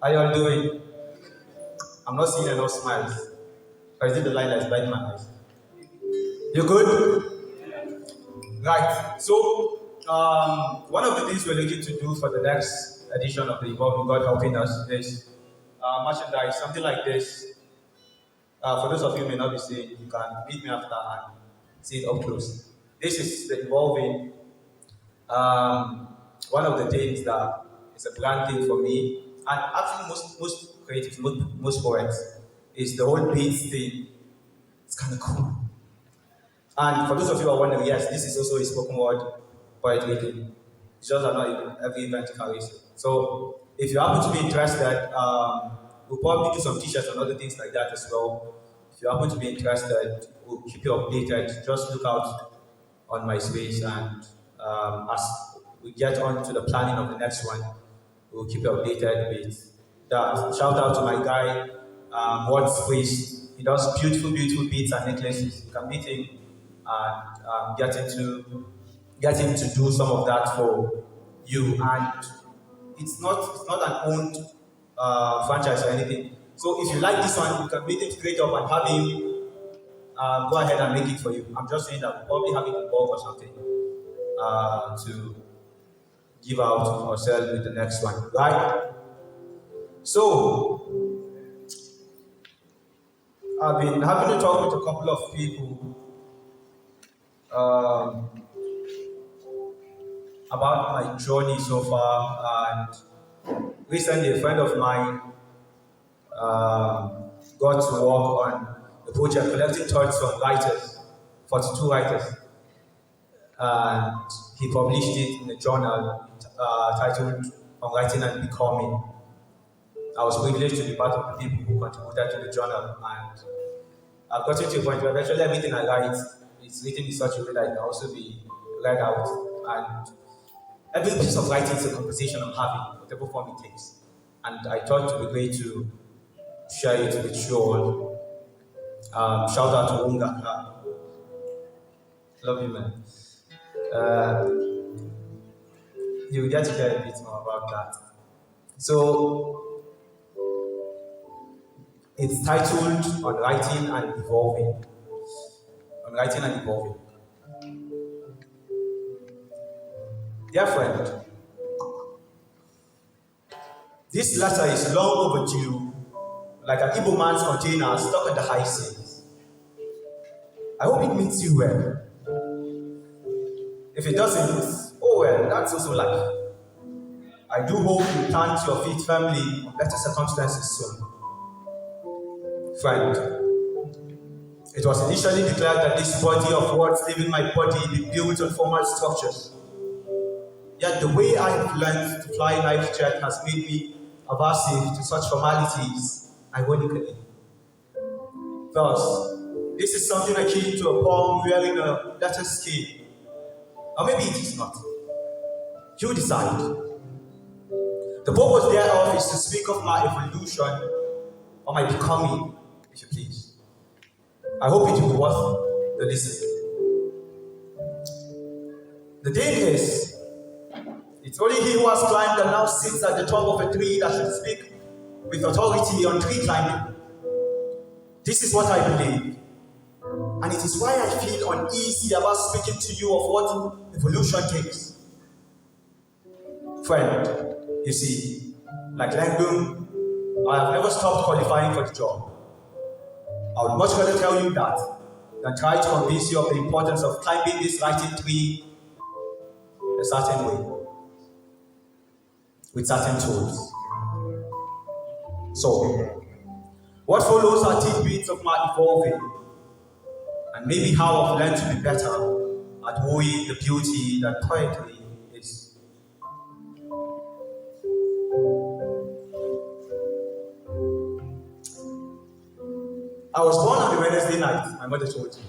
How you all doing? I'm not seeing enough smiles. Or is it the light that's blinding my eyes? You good? Right. So, one of the things we're looking to do for the next edition of the Evolving God Helping Us is merchandise, something like this. For those of you who may not be seeing, you can meet me after and see it up close. This is the Evolving. One of the things that is a brand thing for me, and actually most creatives, most poets, is the whole beats thing. It's kind of cool. And for those of you who are wondering, yes, this is also a spoken word poetry thing. It's just that not every event carries it. So if you happen to be interested, we'll probably do some t-shirts and other things like that as well. If you happen to be interested, we'll keep you updated. Just look out on my space, and as we get on to the planning of the next one, we'll keep you updated with that. Shout out to my guy, What's Space. He does beautiful beats and necklaces. You can meet him and get him to do some of that for you. And it's not an owned franchise or anything. So if you like this one, you can meet him straight up and have him go ahead and make it for you. I'm just saying that we'll probably have it in bulk or something to give out or sell with the next one, right? So I've been having to talk with a couple of people about my journey so far, and recently a friend of mine got to work on the project collecting thoughts from writers, 42 writers, and he published it in a journal titled On Writing and Becoming. I was privileged to be part of the people who contributed to the journal, and I've gotten to a point where virtually everything I write is written in such a way that it can also be read out, and every piece of writing is a conversation I'm having, whatever form it takes. And I thought it would be great to share it with you all. Shout out to Unga. Love you, man. You'll get to hear a bit more about that. So, it's titled On Writing and Evolving. On Writing and Evolving. Dear friend, this letter is long overdue, like an Igbo man's container stuck on the high seas. I hope it meets you well. If it doesn't, oh well, that's also life. I do hope you plant your feet firmly on better circumstances soon. Friend, it was initially declared that this body of words leaving my body be built on formal structures. Yet the way I have learned to fly life jet has made me aversive to such formalities, ironically. Thus, this is something akin to a poem wearing a letter scale. Or maybe it is not. You decide. The purpose thereof is to speak of my evolution or my becoming, if you please. I hope it will be worth the listen. The thing is, it's only he who has climbed and now sits at the top of a tree that should speak with authority on tree climbing. This is what I believe. And it is why I feel uneasy about speaking to you of what evolution takes. Friend, you see, like Langdon, I have never stopped qualifying for the job. I would much rather tell you that than try to convince you of the importance of climbing this writing tree a certain way, with certain tools. So, what follows are tidbits of my evolving, and maybe how I've learned to be better at wooing the beauty that poetry is. I was born on a Wednesday night, my mother told me.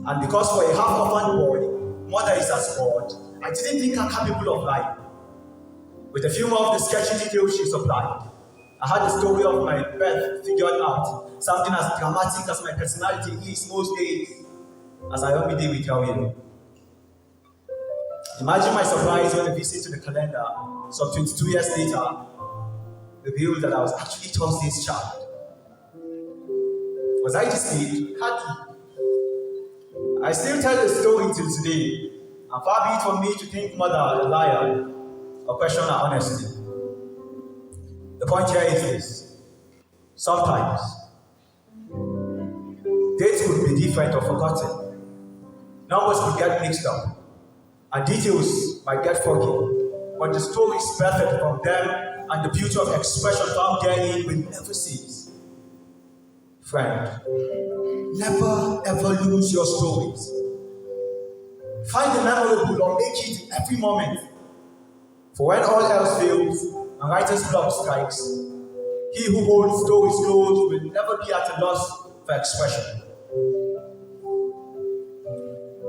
And because for a half-orphan boy, mother is as God, I didn't think her capable of lying. With a few more of the sketchy details she supplied, I had the story of my birth figured out, something as dramatic as my personality is most days, as I already will tell you. Imagine my surprise when I visit to the calendar, some 22 years later, revealed that I was actually Thursday's child. Was I deceived? Hardly. I still tell the story till today, and far be it from me to think mother a liar or question her honesty. The point here is this: sometimes dates would be different or forgotten, numbers would get mixed up, and details might get foggy, but the story is perfect from them, and the beauty of expression found therein will never cease. Friend, never ever lose your stories. Find the memorable or make it in every moment. For when all else fails and writer's block strikes, he who holds stories close will never be at a loss for expression.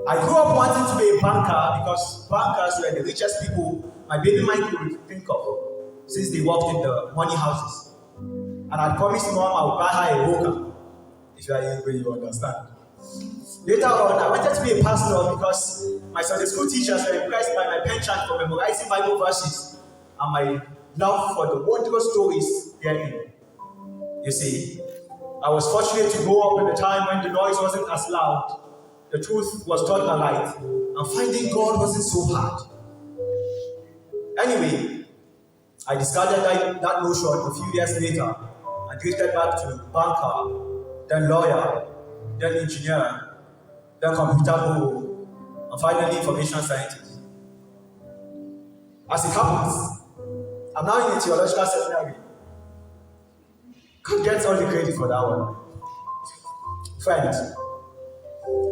I grew up wanting to be a banker because bankers were the richest people my baby mind could think of since they worked in the money houses. And I promised mom I would buy her a Roka, if you are able you understand. Later on, I wanted to be a pastor because my Sunday school teachers were impressed by my penchant for memorizing Bible verses and my love for the wondrous stories therein. You see, I was fortunate to grow up in a time when the noise wasn't as loud, the truth was taught aright, and finding God wasn't so hard. Anyway, I discarded that notion a few years later and drifted back to banker, then lawyer, then engineer, then computer guru, and finally information scientist. As it happens, I'm now in a theological seminary. God gets all the credit for that one. Friends,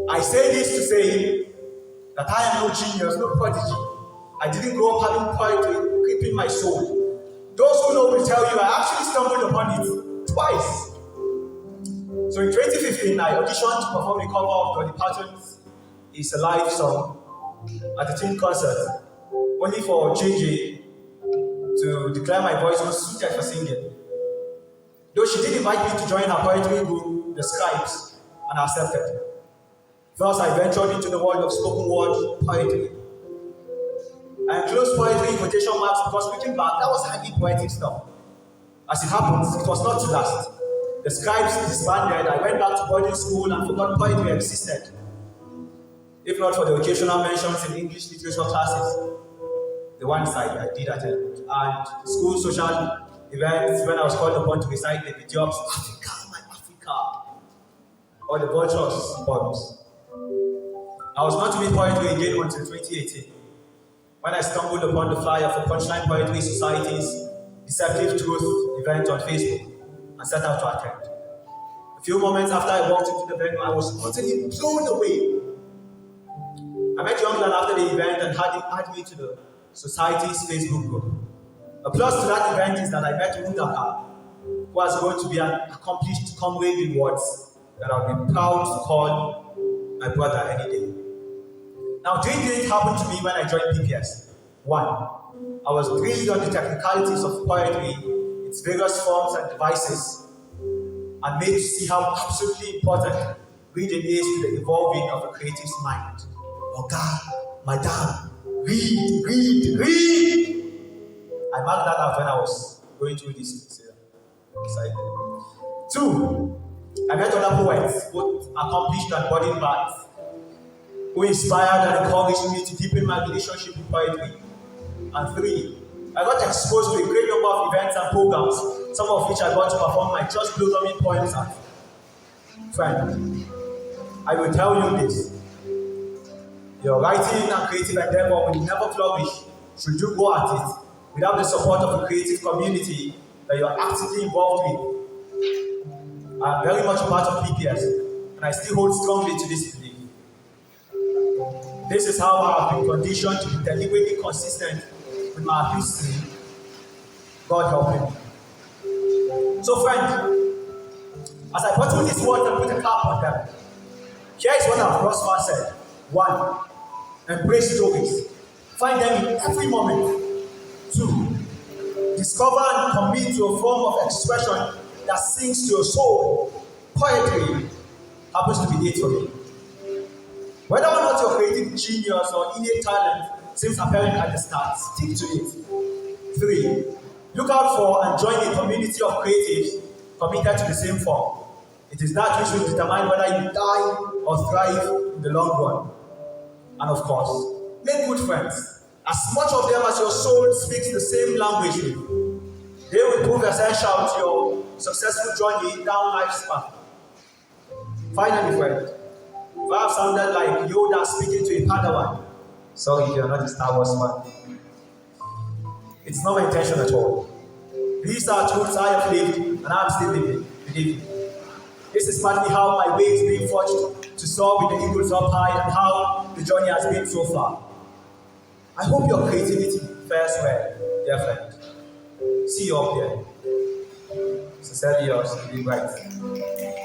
I say this to say that I am no genius, no prodigy. I didn't grow up having poetry creeping my soul. Those who know will tell you I actually stumbled upon it twice. So in 2015, I auditioned to perform a cover of Dolly Parton's It's a Live song at a teen concert, only for JJ to declare my voice was suited for singing. Though she did invite me to join her poetry group, The Scribes, and I accepted. Thus, I ventured into the world of spoken word poetry. I enclosed poetry in quotation marks because looking back, that was hardly poetic stuff. As it happens, it was not to last. The Scribes disbanded, I went back to boarding school and forgot poetry existed. If not for the occasional mentions in English literature classes, the ones I did attend, and school social events when I was called upon to recite the Jobs, Africa, my Africa, or the Vultures poems. I was not to read poetry again until 2018, when I stumbled upon the flyer for Punchline Poetry Society's Deceptive Truth event on Facebook and set out to attend. A few moments after I walked into the venue, I was utterly blown away. I met Youngland after the event and had him add me to the Society's Facebook group. A plus to that event is that I met Mundaka, who was going to be an accomplished comrade in words that I would be proud to call my brother any day. Now, three things happened to me when I joined PPS. One, I was drilled on the technicalities of poetry, its various forms and devices, and made to see how absolutely important reading is to the evolving of a creative's mind. Oh God, madam, read! I marked that out when I was going through this side. Two, I met other poets, both accomplished and budding bards, who inspired and encouraged me to deepen my relationship with poetry. And three, I got exposed to a great number of events and programs, some of which I got to perform my just blossoming poems at. Friend, I will tell you this. Your writing and creative endeavor will never flourish should you go at it without the support of a creative community that you are actively involved with. I am very much a part of PPS, and I still hold strongly to this belief. This is how I have been conditioned to be deliberately consistent with my history. God help me. So friend, as I bottle these words and put a cap on them, here is what I've thus far said. 1. Embrace stories. Find them in every moment. 2. Discover and commit to a form of expression that sings to your soul. Poetry happens to be it for me. Whether or not your creative genius or innate talent seems apparent at the start, stick to it. 3. Look out for and join a community of creatives committed to the same form. It is that which will determine whether you die or thrive in the long run. And of course, make good friends. As much of them as your soul speaks the same language with, they will prove essential to your successful journey down life's path. Finally, friend, if I have sounded like Yoda speaking to a Padawan, sorry if you're not a Star Wars fan. It's not my intention at all. These are truths I have lived and I am still living. Believe me. This is partly how my way is being forged to soar with the eagles up high and how the journey has been so far. I hope your creativity fares well, dear friend. See you up there. Sincerely yours, Iveh.